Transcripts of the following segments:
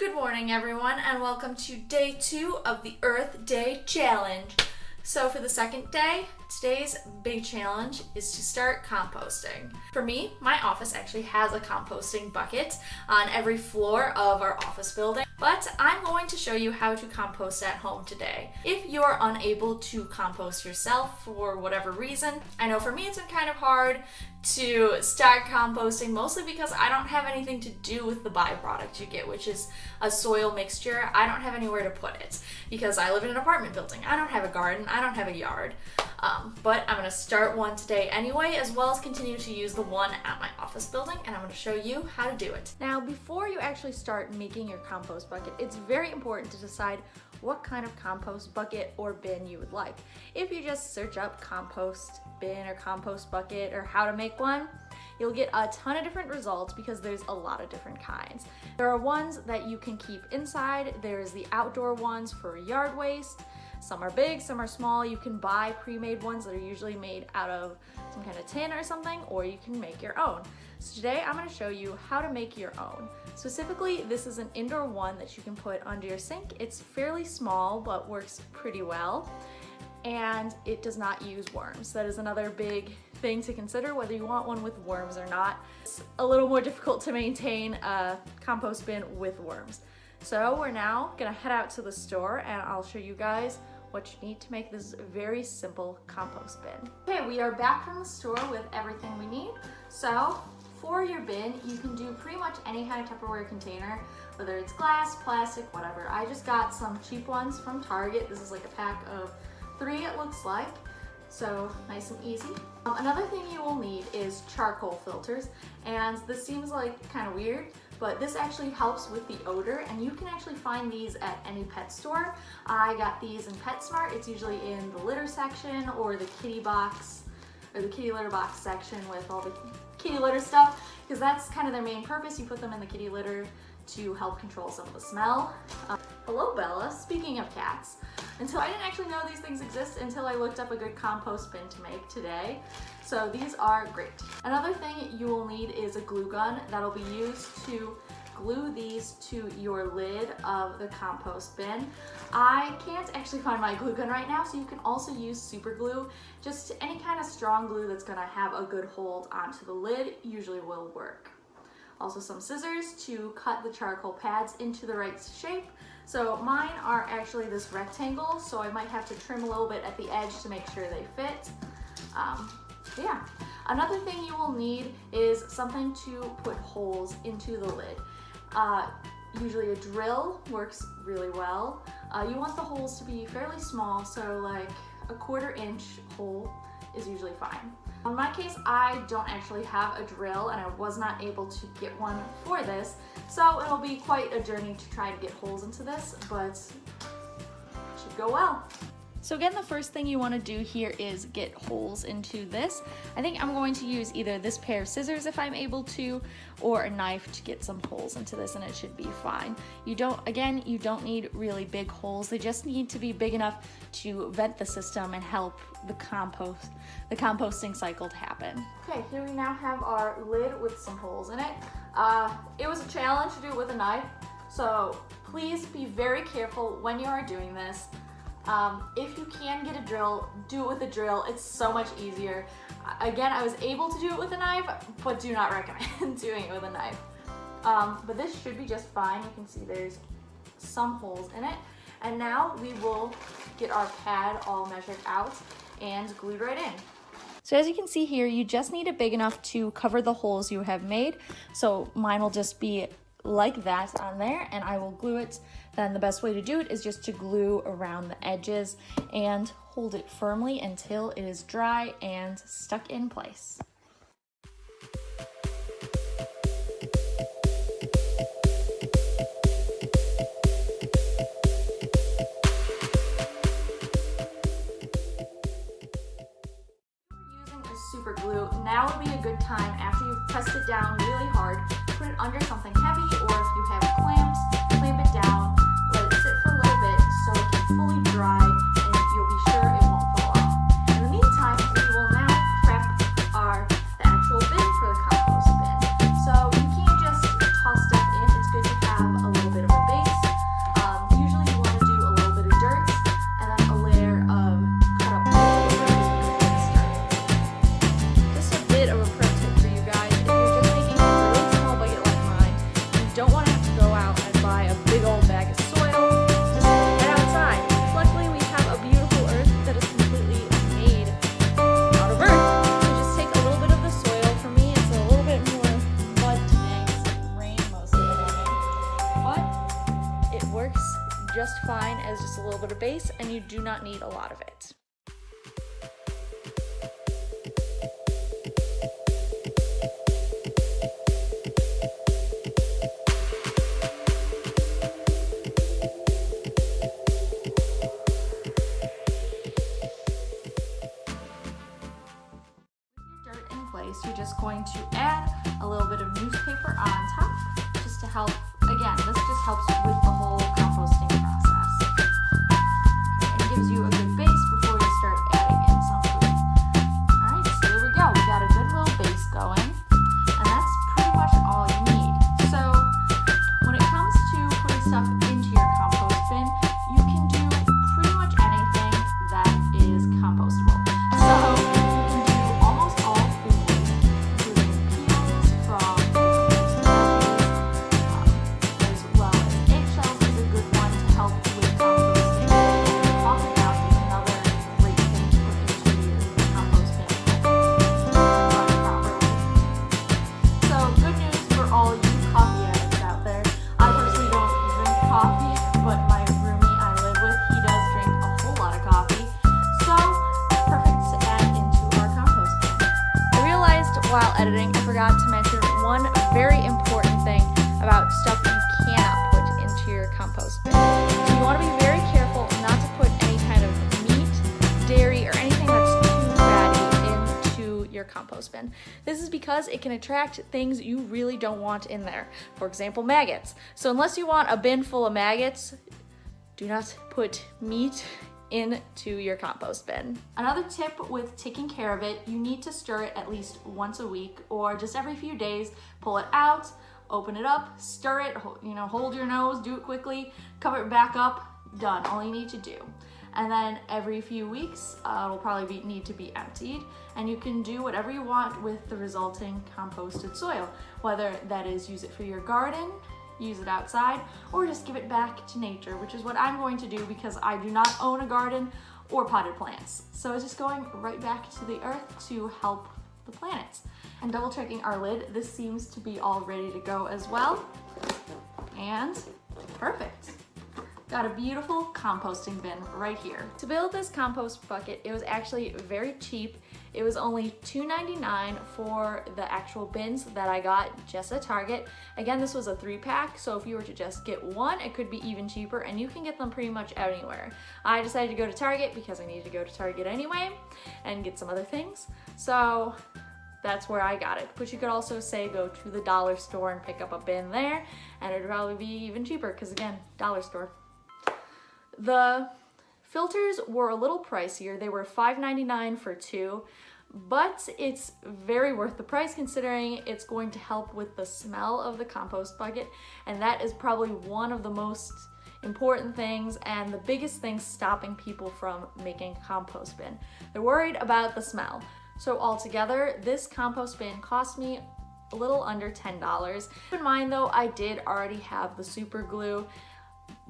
Good morning, everyone, and welcome to day 2 of the Earth Day Challenge. So for the second day, today's big challenge is to start composting. For me, my office actually has a composting bucket on every floor of our office building, but I'm going to show you how to compost at home today. If you're unable to compost yourself for whatever reason, I know for me it's been kind of hard to start composting, mostly because I don't have anything to do with the byproduct you get, which is a soil mixture. I don't have anywhere to put it because I live in an apartment building. I don't have a garden, I don't have a yard, but I'm going to start one today anyway, as well as continue to use the one at my office building, and I'm going to show you how to do it. Now, before you actually start making your compost bucket, it's very important to decide what kind of compost bucket or bin you would like. If you just search up compost bin or compost bucket or how to make one, you'll get a ton of different results because there's a lot of different kinds. There are ones that you can keep inside. There's the outdoor ones for yard waste. Some are big, some are small. You can buy pre-made ones that are usually made out of some kind of tin or something, or you can make your own. So today I'm going to show you how to make your own. Specifically, this is an indoor one that you can put under your sink. It's fairly small, but works pretty well, and it does not use worms. That is another big thing to consider, whether you want one with worms or not. It's a little more difficult to maintain a compost bin with worms. So we're now gonna head out to the store and I'll show you guys what you need to make this very simple compost bin. Okay, we are back from the store with everything we need. So for your bin, you can do pretty much any kind of Tupperware container, whether it's glass, plastic, whatever. I just got some cheap ones from Target. This is like a pack of 3, it looks like. So nice and easy. Another thing you will need is charcoal filters, and this seems like kind of weird, but this actually helps with the odor, and you can actually find these at any pet store. I got these in PetSmart. It's usually in the litter section or the kitty box, or the kitty litter box section with all the kitty litter stuff, because that's kind of their main purpose. You put them in the kitty litter to help control some of the smell. Hello, Bella. Speaking of cats, I didn't actually know these things exist until I looked up a good compost bin to make today. So these are great. Another thing you will need is a glue gun that'll be used to glue these to your lid of the compost bin. I can't actually find my glue gun right now, so you can also use super glue. Just any kind of strong glue that's gonna have a good hold onto the lid usually will work. Also some scissors to cut the charcoal pads into the right shape. So mine are actually this rectangle, so I might have to trim a little bit at the edge to make sure they fit. Yeah. Another thing you will need is something to put holes into the lid. Usually a drill works really well. You want the holes to be fairly small, so like a 1/4 inch hole is usually fine. In my case, I don't actually have a drill and I was not able to get one for this, so it'll be quite a journey to try to get holes into this, but it should go well. So again, the first thing you want to do here is get holes into this. I think I'm going to use either this pair of scissors if I'm able to, or a knife to get some holes into this, and it should be fine. You don't need really big holes. They just need to be big enough to vent the system and help the composting cycle to happen. Okay, here we now have our lid with some holes in it. It was a challenge to do it with a knife, so please be very careful when you are doing this. If you can get a drill, do it with a drill. It's so much easier. Again, I was able to do it with a knife, but do not recommend doing it with a knife. But this should be just fine. You can see there's some holes in it. And now we will get our pad all measured out and glued right in. So as you can see here, you just need it big enough to cover the holes you have made. So mine will just be like that on there, and I will glue it. Then the best way to do it is just to glue around the edges and hold it firmly until it is dry and stuck in place. Using a super glue, now would be a good time after you've pressed it down really hard, put it under something heavy, or if you have clamps, clamp it down, let it sit for a little bit so it can fully dry, and you'll be sure it won't fall off. In the meantime, we will now prep the actual bin for the compost bin. So you can't just toss stuff in. It's good to have a little bit of a base. just fine as just a little bit of base, and you do not need a lot of it. You're just going to add a little bit of newspaper on top just to help. Again, this just helps with the whole composting process. Okay, and gives you a good base before you start adding in some food. Alright, so here we go. We got a good little base going, and that's pretty much all you need. So when it comes to putting stuff into your compost bin, you can do pretty much anything that is compostable. So while editing, I forgot to mention one very important thing about stuff you cannot put into your compost bin. So you want to be very careful not to put any kind of meat, dairy, or anything that's too fatty into your compost bin. This is because it can attract things you really don't want in there. For example, maggots. So unless you want a bin full of maggots, do not put meat into your compost bin. Another tip with taking care of it, you need to stir it at least once a week or just every few days. Pull it out, open it up, stir it, hold your nose, do it quickly, cover it back up, done, all you need to do. And then every few weeks, it'll probably need to be emptied, and you can do whatever you want with the resulting composted soil, whether that is use it for your garden, use it outside, or just give it back to nature, which is what I'm going to do because I do not own a garden or potted plants. So it's just going right back to the earth to help the planet. And double checking our lid, this seems to be all ready to go as well. And perfect. Got a beautiful composting bin right here. To build this compost bucket, it was actually very cheap. It was only $2.99 for the actual bins that I got just at Target. Again, this was a 3-pack, so if you were to just get one, it could be even cheaper, and you can get them pretty much anywhere. I decided to go to Target because I needed to go to Target anyway and get some other things. So that's where I got it. But you could also say go to the dollar store and pick up a bin there, and it'd probably be even cheaper because again, dollar store. The filters were a little pricier. They were $5.99 for 2, but it's very worth the price considering it's going to help with the smell of the compost bucket, and that is probably one of the most important things and the biggest thing stopping people from making a compost bin. They're worried about the smell. So altogether, this compost bin cost me a little under $10. Keep in mind though, I did already have the super glue,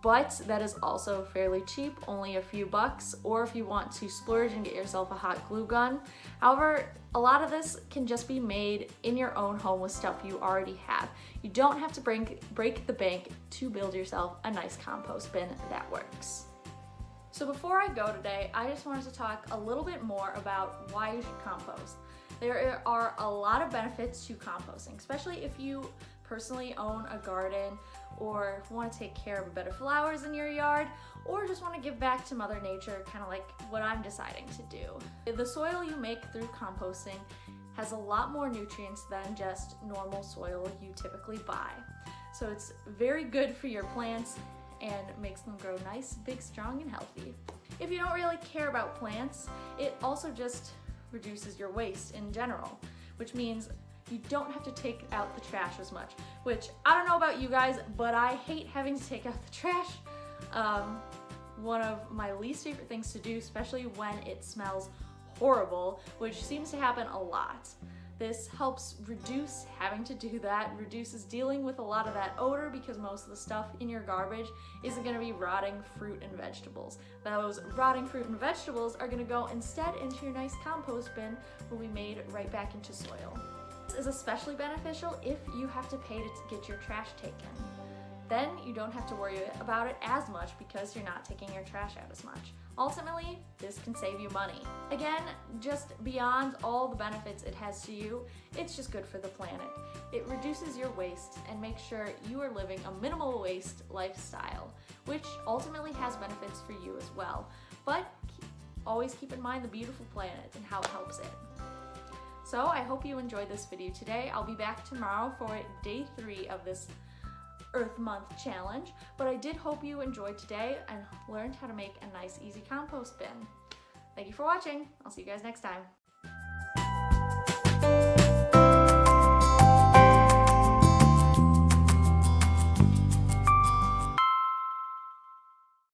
but that is also fairly cheap, only a few bucks, or if you want to splurge and get yourself a hot glue gun. However, a lot of this can just be made in your own home with stuff you already have. You don't have to break the bank to build yourself a nice compost bin that works. So before I go today, I just wanted to talk a little bit more about why you should compost. There are a lot of benefits to composting, especially if you personally own a garden or want to take care of a bed of flowers in your yard, or just want to give back to Mother Nature, kind of like what I'm deciding to do. The soil you make through composting has a lot more nutrients than just normal soil you typically buy. So it's very good for your plants and makes them grow nice, big, strong, and healthy. If you don't really care about plants, it also just reduces your waste in general, which means you don't have to take out the trash as much, which I don't know about you guys, but I hate having to take out the trash. One of my least favorite things to do, especially when it smells horrible, which seems to happen a lot. This helps reduce having to do that, reduces dealing with a lot of that odor because most of the stuff in your garbage isn't going to be rotting fruit and vegetables. Those rotting fruit and vegetables are going to go instead into your nice compost bin will be made right back into soil. This is especially beneficial if you have to pay to get your trash taken. Then you don't have to worry about it as much because you're not taking your trash out as much. Ultimately, this can save you money. Again, just beyond all the benefits it has to you, it's just good for the planet. It reduces your waste and makes sure you are living a minimal waste lifestyle, which ultimately has benefits for you as well. But always keep in mind the beautiful planet and how it helps it. So I hope you enjoyed this video today. I'll be back tomorrow for day 3 of this Earth Month challenge, but I did hope you enjoyed today and learned how to make a nice, easy compost bin. Thank you for watching. I'll see you guys next time.